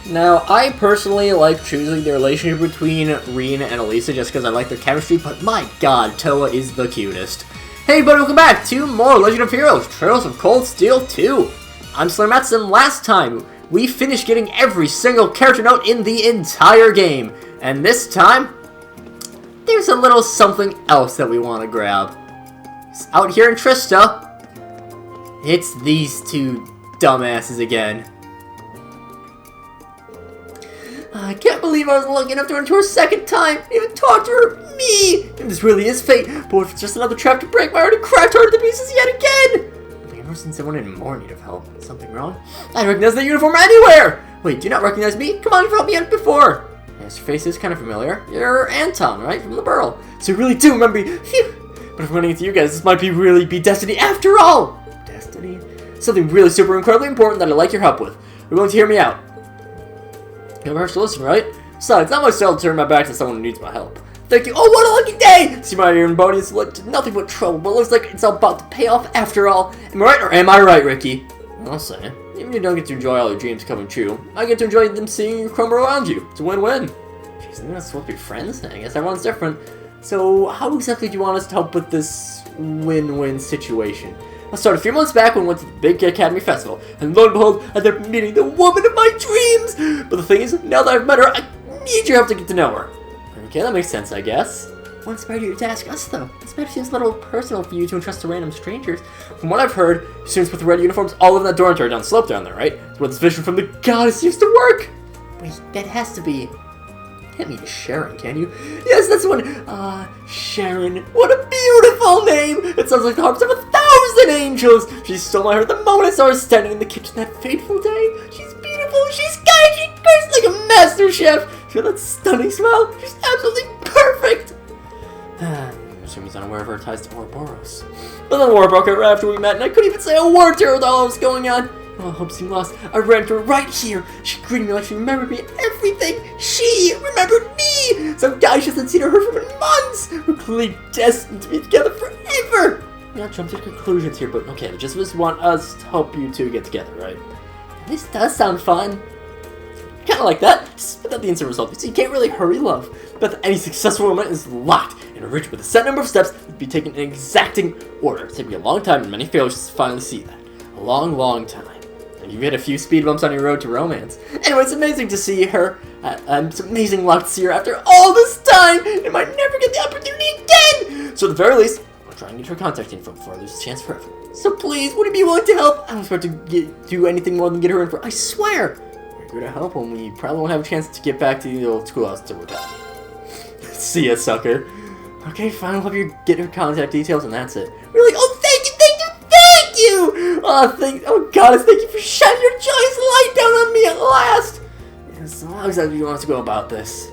Now, I personally like choosing the relationship between Reen and Elisa just because I like their chemistry, but my god, Toa is the cutest. Hey everybody, welcome back to more Legend of Heroes, Trails of Cold Steel 2. I'm SlayerMathis, and last time, we finished getting every single character note in the entire game. And this time, there's a little something else that we want to grab. It's out here in Trista, it's these two dumbasses again. I can't believe I was lucky enough to run to her a second time, and even talk to her, me! And this really is fate, but if it's just another trap to break my already cracked heart to pieces yet again! I've never seen someone in more need of help. Something wrong? I recognize that uniform anywhere! Wait, do you not recognize me? Come on, you've helped me out before! Yes, your face is kind of familiar. You're Anton, right? From the Burl. So you really do remember me. Phew! But if I'm running into you guys, this might really be destiny after all! Destiny? Something really super incredibly important that I'd like your help with. You're going to hear me out. You're first to listen, right? Besides, it's not my style to turn my back to someone who needs my help. Thank you. Oh, what a lucky day! See, my iron body is led to nothing but trouble, but it looks like it's about to pay off after all. Am I right or am I right, Ricky? I'll say. Even if you don't get to enjoy all your dreams coming true, I get to enjoy them seeing you crumble around you. It's a win-win. Jeez, isn't that supposed to be friends? I guess everyone's different. So, how exactly do you want us to help with this win-win situation? Let's start a few months back when we went to the Big Academy Festival, and lo and behold, I ended up meeting the woman of my dreams! But the thing is, now that I've met her, I need your help to get to know her. Okay, that makes sense, I guess. What inspired you to ask us, though? This matter seems a little personal for you to entrust to random strangers. From what I've heard, students with red uniforms all over that dormitory down the slope down there, right? It's where this vision from the goddess used to work! Wait, that has to be... Can't mean Sharon, can you? Yes, that's the one. Sharon. What a beautiful name! It sounds like the harps of 1,000 angels! She stole my heart the moment I saw her standing in the kitchen that fateful day. She's beautiful, she's kind, she cooks like a master chef. She has that stunning smile. She's absolutely perfect! I'm assuming he's unaware of her ties to Ouroboros. But then the war broke out right after we met, and I couldn't even say a word to her with all that was going on. Oh, hope seemed lost. I ran to her right here. She greeted me like she remembered me everything. She remembered me! Some guy she hasn't seen or heard from in months! We're clearly destined to be together forever! I'm not jumping to conclusions here, but okay, just want us to help you two get together, right? This does sound fun. Kinda like that. Just without the instant result, so you can't really hurry love. But any successful woman is locked and enriched with a set number of steps that would be taken in exacting order. It's taken me a long time and many failures to finally see that. A long, long time. You've hit a few speed bumps on your road to romance. Anyway, it's amazing to see her. It's amazing luck to see her after all this time. And might never get the opportunity again. So at the very least, I'll try and get her contact info before I lose the chance forever. So please, would you be willing to help? I don't expect to do anything more than get her in for. I swear. We're going to help when we probably won't have a chance to get back to the old schoolhouse to work out. See ya, sucker. Okay, fine. I'll help you get her contact details, and that's it. Really? Oh, thank you. Oh goddess, thank you for shining your joyous light down on me at last! Yes, how exactly do you want us to go about this?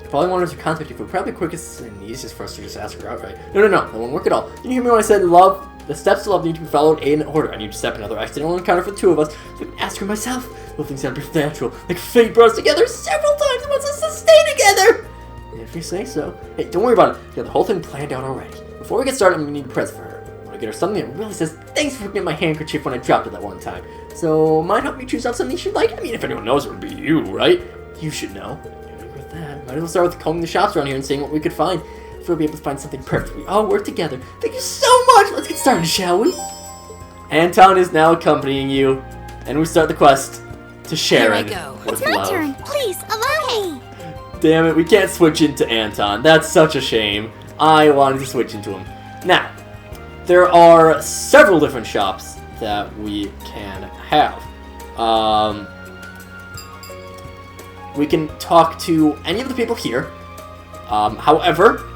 If all I wanted to contact you for, probably the quickest and easiest for us to just ask her outright. No, that won't work at all. Didn't you hear me when I said love? The steps to love need to be followed in order. I need to step another accidental encounter for the two of us, so I can ask her myself. Those things sound pretty natural, like fate brought us together several times and wants us to stay together! If you say so. Hey, don't worry about it. We got the whole thing planned out already. Before we get started, I'm gonna need a present for her. Get her something that really says thanks for forgetting my handkerchief when I dropped it that one time. So, might help me choose out something she'd like? I mean, if anyone knows, it would be you, right? You should know. And with that, might as well start with combing the shops around here and seeing what we could find. If we'll be able to find something perfect, we all work together. Thank you so much! Let's get started, shall we? Anton is now accompanying you, and we start the quest to Sharon. Here I go. It's my turn. Please, allow me. Damn it, we can't switch into Anton. That's such a shame. I wanted to switch into him. Now, there are several different shops that we can have. We can talk to any of the people here. However,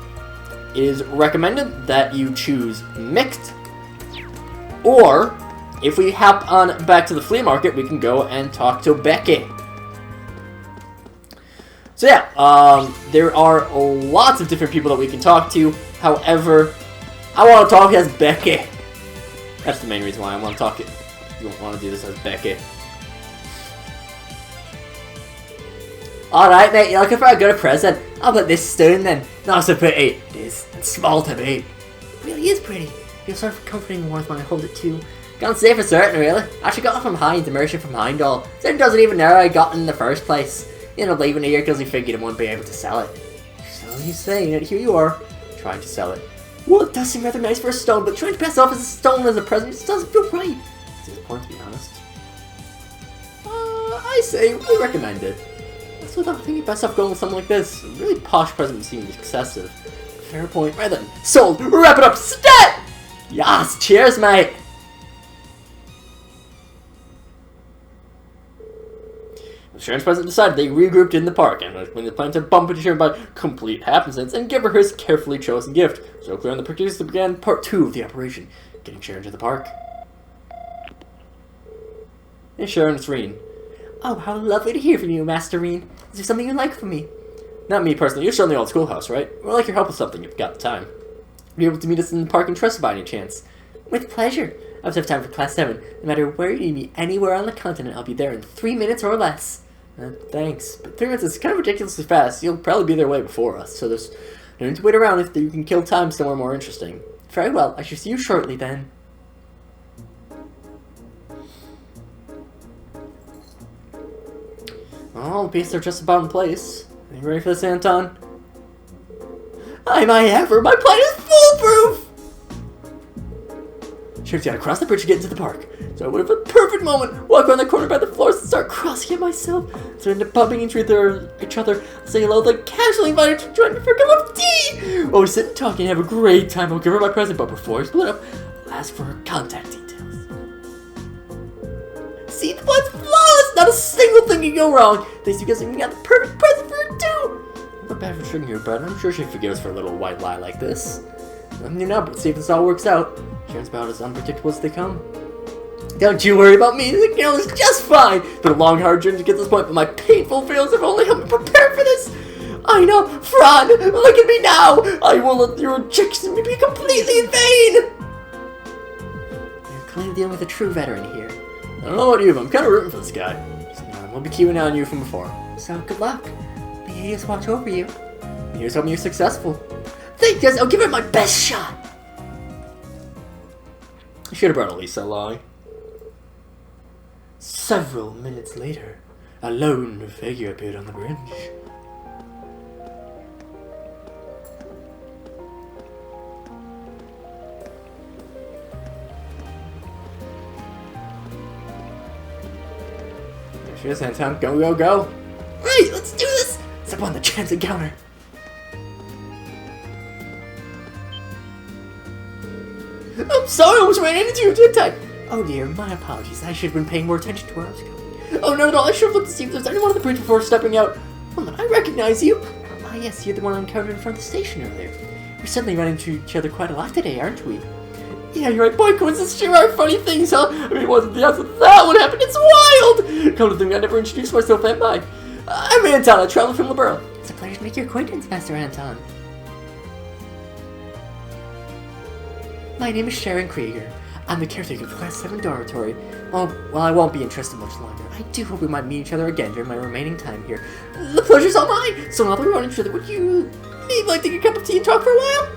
it is recommended that you choose mixed, or if we hop on back to the flea market, we can go and talk to Becky. So yeah, there are lots of different people that we can talk to. However, I want to talk as Becky. That's the main reason why I want to talk it. You don't want to do this as Becky. Alright mate, you're looking for a good present. I'll put this stone then. Not so pretty. It is. It's small to me. It really is pretty. You're sort of comforting warmth when I hold it too. Can't say for certain, really. I actually got it from Heinz, immersion from Heimdall. Sam doesn't even know I got it in the first place. He ended up leaving here because he figured he wouldn't be able to sell it. So he's saying it, here you are, trying to sell it. Well, it does seem rather nice for a stone, but trying to pass off as a stone as a present just doesn't feel right. It's a point, to be honest. I say, I recommend it. So I think you best off going with something like this. A really posh present would seem excessive. Fair point. Right then. Sold! Wrap it up! Stat! Yes! Cheers, mate! Sharon's present decided they regrouped in the park, and when they planned to bump into Sharon by complete happenstance and give her his carefully chosen gift. So clear on the producers began part 2 of the operation, getting Sharon to the park. Hey Sharon, it's Reen. Oh, how lovely to hear from you, Master Reen. Is there something you'd like from me? Not me personally, you're still in the old schoolhouse, right? We'd like your help with something if you've got the time. Be able to meet us in the park and trust by any chance. With pleasure. I also have time for class 7. No matter where you need me, anywhere on the continent, I'll be there in 3 minutes or less. Thanks. But 3 minutes is kind of ridiculously fast. You'll probably be there way before us, so there's no need to wait around if you can kill time somewhere more interesting. Very well, I shall see you shortly then. Well, the pieces are just about in place. Are you ready for this, Anton? Am I ever? My plan is foolproof! Sharon's gotta cross the bridge to get into the park. So I would have a perfect moment, walk around the corner by the floors and start crossing it myself. So end up bumping into each other, say hello, then casually invite her to join me for a cup of tea! While we sit and talk and have a great time, I'll give her my present, but before we split up, I'll ask for her contact details. See, the plan's flawless! Not a single thing can go wrong! Thanks because we got the perfect present for her too! Not bad for tricking her, but I'm sure she'd forgive us for a little white lie like this. I'm new now, but see if this all works out. Sharon's about as unpredictable as they come. Don't you worry about me, the girl is just fine! It's been a long, hard journey to get to this point, but my painful fails have only helped me prepare for this! I know, Fran, look at me now! I will let your rejection be completely in vain! You're clearly dealing with a true veteran here. I don't know about you, but I'm kind of rooting for this guy. We'll be queuing on you from before. So, good luck. May I just watch over you. Here's hoping you're successful. Thank you, I'll give it my best shot! I should have brought Elisa along. Several minutes later, a lone figure appeared on the bridge. There she is, Anton. Go, go, go! Right, let's do this! Step on the chance encounter. I'm sorry, I was running into you, didn't I? Oh dear, my apologies. I should have been paying more attention to where I was going. Oh no, I should have looked to see if there's anyone on the bridge before stepping out. Hold on, I recognize you. Ah yes, you're the one I encountered in front of the station earlier. We're suddenly running into each other quite a lot today, aren't we? Yeah, you're right. Boy, coincidence sure are funny things, huh? I mean, it wasn't the answer to that one happened. It's wild! Come to think, I never introduced myself, am I? I'm Anton. I travel from LeBron. It's a pleasure to make your acquaintance, Master Anton. My name is Sharon Krieger. I'm the caretaker of the Class 7 dormitory. Well, I won't be interested much longer. I do hope we might meet each other again during my remaining time here. The pleasure's all mine! So now that we're on each other, would you maybe like to get a cup of tea and talk for a while?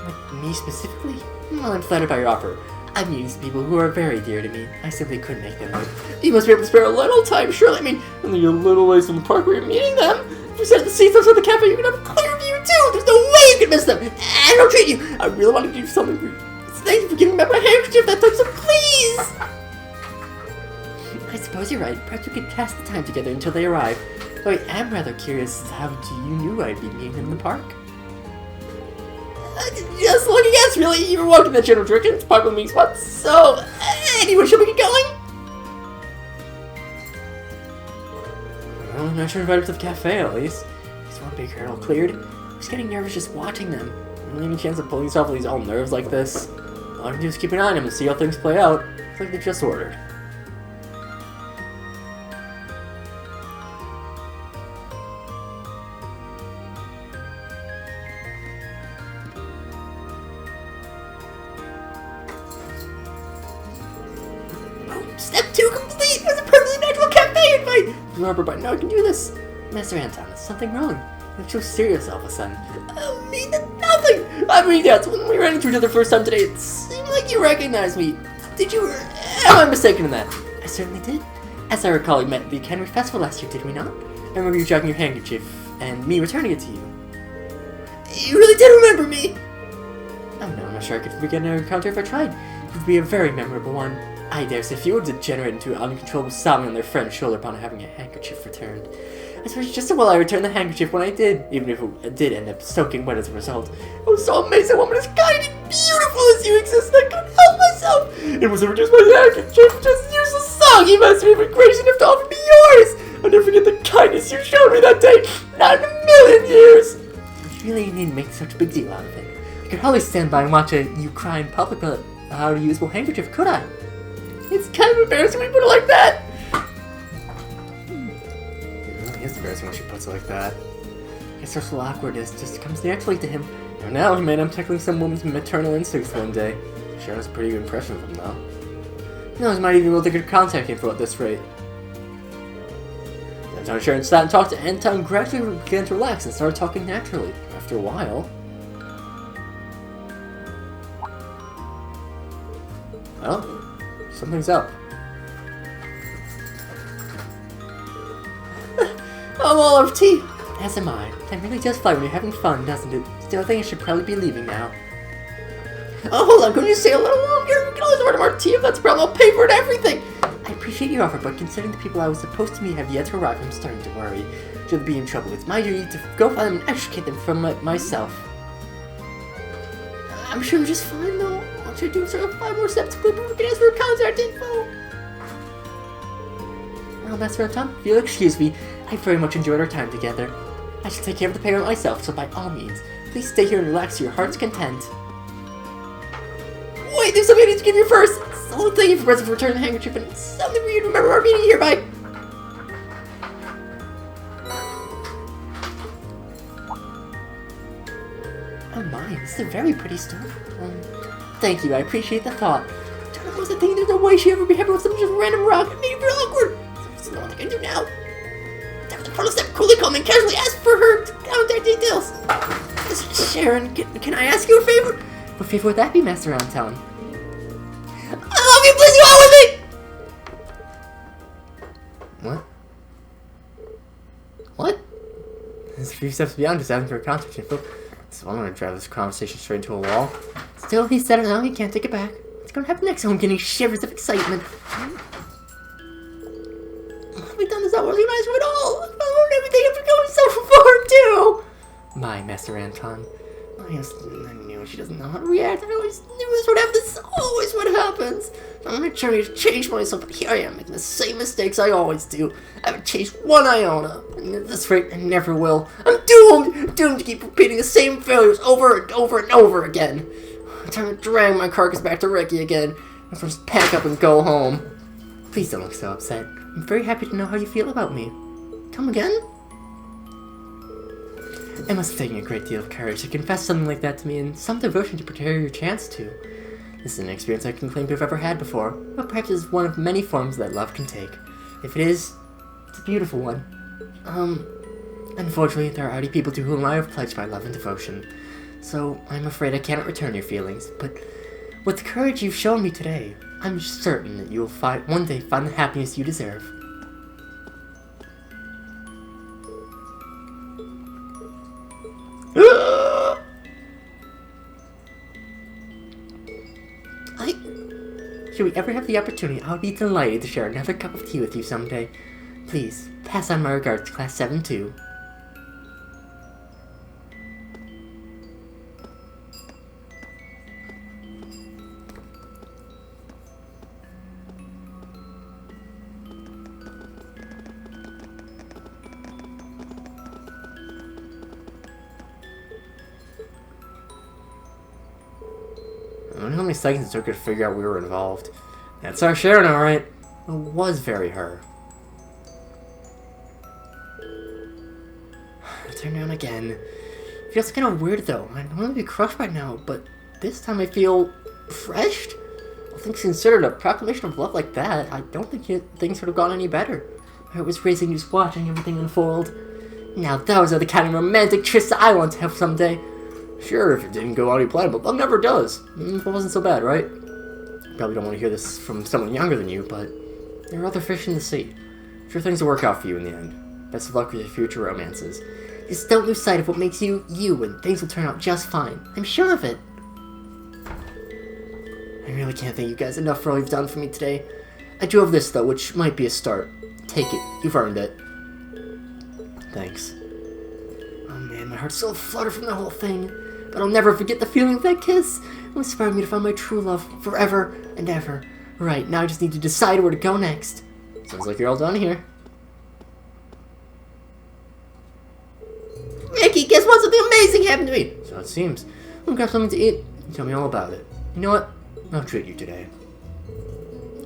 Like me specifically? Well, I'm flattered by your offer. I'm meeting some people who are very dear to me. I simply couldn't make them wait. You must be able to spare a little time, surely. I mean, only a little ways from the park where you're meeting them. If you sit at the seats outside the cafe, you can have a clear view too! There's no way you can miss them! And I'll treat you! I really want to do something for you. Thank you for giving me back my handkerchief that time, so please! I suppose you're right. Perhaps we could pass the time together until they arrive. Though I am rather curious as to how you knew I'd be meeting them in the park. Just look, yes, really, you were walking that general direction. It's popular meeting spot, so anyway, shall we get going? Well, I'm not sure invited to the cafe, at least. There's one big hurdle cleared. I was getting nervous just watching them. Really any chance of pulling yourself with these all nerves like this? All I can do is keep an eye on them and see how things play out. It's like they just ordered. Oh, step 2 complete! It was a perfectly natural cafe invite! Remember, by now I can do this. Master Anton, there's something wrong. You look so serious all of a sudden. I mean, nothing! I mean, yes, when we ran into each other the first time today, it seemed like you recognized me. Did you... Am I mistaken in that? I certainly did. As I recall, we met at the Henry Festival last year, did we not? I remember you dragging your handkerchief, and me returning it to you. You really did remember me! Oh no, I'm not sure I could forget another encounter if I tried. It would be a very memorable one. I dare say few would degenerate into uncontrollable sobbing on their friend's shoulder upon having a handkerchief returned. I suppose just as well I returned the handkerchief when I did, even if it did end up soaking wet as a result. I was so amazed that a woman as kind and beautiful as you exist, I couldn't help myself. It was reduced my handkerchief, just useless song. You must have been gracious enough to offer me yours. I'll never forget the kindness you showed me that day, not in a million years. You really need to make such a big deal out of it. I could hardly stand by and watch you cry in public without a usable handkerchief, could I? It's kind of embarrassing when you put it like that. It really is embarrassing when she puts it like that. I guess social awkwardness just comes naturally to him. And now he made him tackling some woman's maternal instincts one day. Sharon has a pretty good impression of him, though. Who knows, might even be able to get contact info at this rate. Then Sharon sat and talked to Anton, gradually began to relax and started talking naturally. After a while... Well, something's up. I'm all out of tea. As am I. Time really does fly when you're having fun, doesn't it? Still, I think I should probably be leaving now. Oh, hold on. Couldn't you stay a little longer? We can always order more tea if that's a problem. I'll pay for it, everything. I appreciate your offer, but considering the people I was supposed to meet have yet to arrive, I'm starting to worry. Should they be in trouble? It's my duty to go find them and educate them from myself. I'm sure we're just fine, though. I'll try to do sort of 5 more steps to clip and we can ask for contact info. Well, that's right, Tom. If you'll excuse me, I very much enjoyed our time together. I should take care of the payment myself, so by all means, please stay here and relax to your heart's content. Wait, there's something I need to give you first! So thank you for present for returning the handkerchief, and something for you to remember our meeting here by... Oh my, this is very pretty stuff. Thank you, I appreciate the thought. I was thinking there's no way she'd ever be happy with some just random rock. It made me feel awkward. So what am I gonna do now? I have to follow step coolly come and casually ask for her contact details. Sharon, can I ask you a favor? What favor would that be, Master Anton? I love you, please go out with me! What? What? There's a few steps beyond just asking for a contact info. So I'm gonna drive this conversation straight into a wall. Still, he said it now, he can't take it back. What's gonna happen next? I'm getting shivers of excitement. We've done this not organized at all. I've learned everything after going so far, too. My Master Anton. I knew she doesn't know how to react. I always knew this would happen. This is always what happens. I'm gonna try to change myself, but here I am making the same mistakes I always do. I haven't changed one iota. And at this rate, I never will. I'm doomed! Doomed to keep repeating the same failures over and over and over again. I'm trying to drag my carcass back to Ricky again. I'm supposed to pack up and go home. Please don't look so upset. I'm very happy to know how you feel about me. Come again? It must have taken a great deal of courage to confess something like that to me and some devotion to prepare your chance to. This is an experience I can claim to have ever had before, but perhaps it's one of many forms that love can take. If it is, it's a beautiful one. Unfortunately, there are already people to whom I have pledged my love and devotion, so I'm afraid I cannot return your feelings, but with the courage you've shown me today, I'm certain that you will one day find the happiness you deserve. Should we ever have the opportunity, I would be delighted to share another cup of tea with you someday. Please, pass on my regards to Class 7-2. I don't know how many seconds it took her to figure out we were involved. That's our Sharon, alright. It was very her. Turn around again. Feels kind of weird though. I normally be crushed by now, but this time I feel refreshed. All things considered, a proclamation of love like that, I don't think things would have gone any better. My heart was racing just watching everything unfold. Now those are the kind of romantic trysts I want to have someday. Sure, if it didn't go out any plan, but love never does. It wasn't so bad, right? probably don't want to hear this from someone younger than you, but there are other fish in the sea. Sure, things will work out for you in the end. Best of luck with your future romances. Just don't lose sight of what makes you, you, and things will turn out just fine. I'm sure of it. I really can't thank you guys enough for all you've done for me today. I drove this, though, which might be a start. Take it. You've earned it. Thanks. Oh man, my heart's so fluttered from the whole thing. But I'll never forget the feeling of that kiss. It inspired me to find my true love forever and ever. Right, now I just need to decide where to go next. Sounds like you're all done here. Mickey, guess what? Something amazing happened to me! So it seems. I'll grab something to eat and tell me all about it. You know what? I'll treat you today.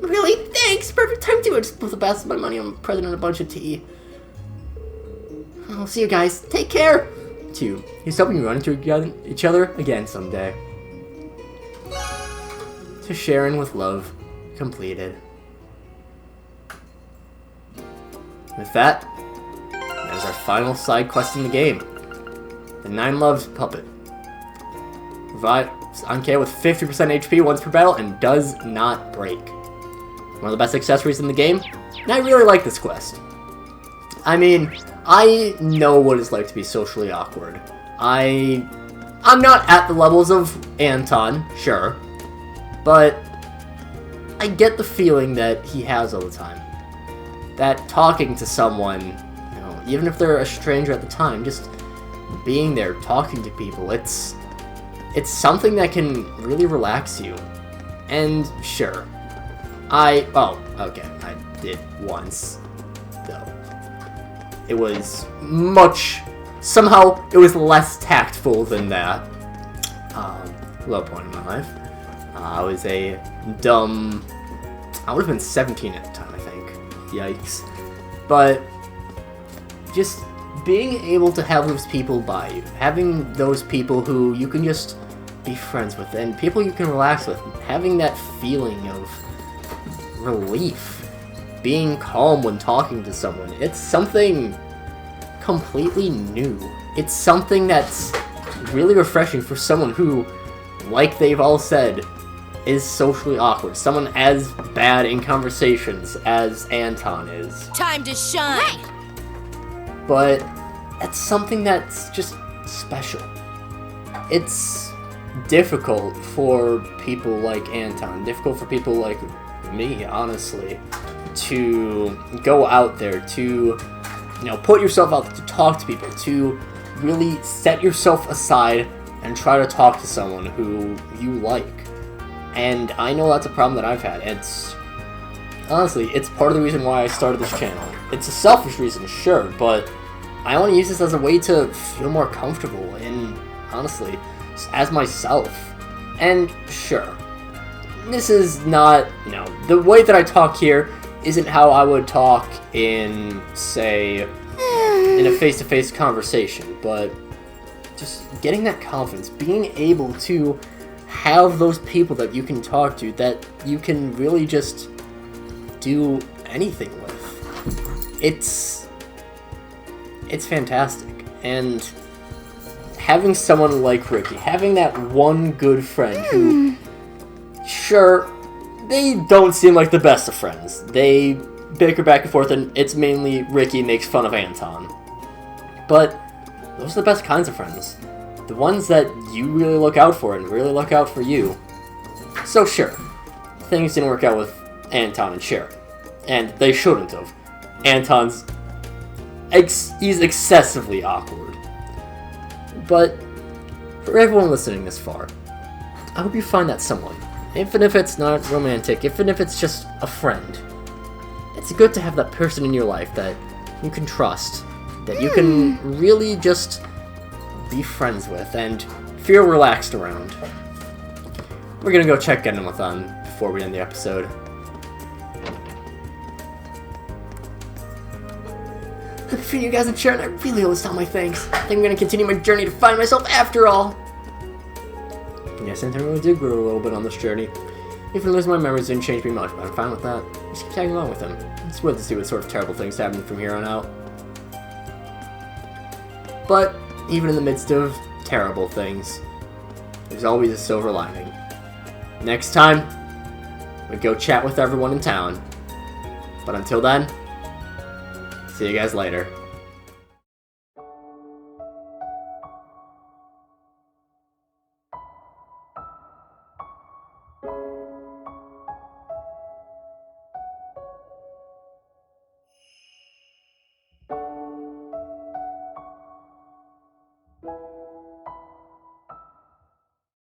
Really? Thanks! Perfect time to it. Just put the best of my money on a present and a bunch of tea. I'll see you guys. Take care! 2. He's hoping you run into each other again someday. To Sharon with love. Completed. With that is our final side quest in the game. The 9 Loves Puppet. Provides Anke with 50% HP once per battle and does not break. One of the best accessories in the game, and I really like this quest. I mean, I know what it's like to be socially awkward. I'm not at the levels of Anton, sure, but I get the feeling that he has all the time. That talking to someone, you know, even if they're a stranger at the time, just being there, talking to people, it's something that can really relax you. And sure, I did once, though. It was somehow it was less tactful than that. Low point in my life. I was a dumb, I would have been 17 at the time, I think. Yikes. But just being able to have those people by you, having those people who you can just be friends with, and people you can relax with, having that feeling of relief, being calm when talking to someone, it's something completely new. It's something that's really refreshing for someone who, like they've all said, is socially awkward. Someone as bad in conversations as Anton is. Time to shine! But that's something that's just special. It's difficult for people like Anton, difficult for people like me, honestly, to go out there, to, you know, put yourself out there, to talk to people, to really set yourself aside and try to talk to someone who you like. And I know that's a problem that I've had. It's honestly, it's part of the reason why I started this channel. It's a selfish reason, sure, but I want to use this as a way to feel more comfortable and, honestly, as myself. And sure, this is not, you know, the way that I talk here isn't how I would talk in, say, in a face-to-face conversation, but just getting that confidence, being able to have those people that you can talk to, that you can really just do anything with. It's fantastic. And having someone like Ricky, having that one good friend who, sure, they don't seem like the best of friends. They bicker back and forth, and it's mainly Ricky makes fun of Anton. But those are the best kinds of friends. The ones that you really look out for and really look out for you. So sure, things didn't work out with Anton and Sharon. And they shouldn't have. Anton's he's excessively awkward. But for everyone listening this far, I hope you find that someone. Even if it's not romantic, even if it's just a friend. It's good to have that person in your life that you can trust, that you can really just be friends with and feel relaxed around. We're gonna go check Genemathon before we end the episode. For you guys and Sharon, I really owe this all my thanks. I think I'm gonna continue my journey to find myself after all. Yes, I really did grow a little bit on this journey. Even losing my memories didn't change me much, but I'm fine with that. Just keep tagging along with him. It's weird to see what sort of terrible things happen from here on out. But even in the midst of terrible things, there's always a silver lining. Next time, we go chat with everyone in town. But until then, see you guys later.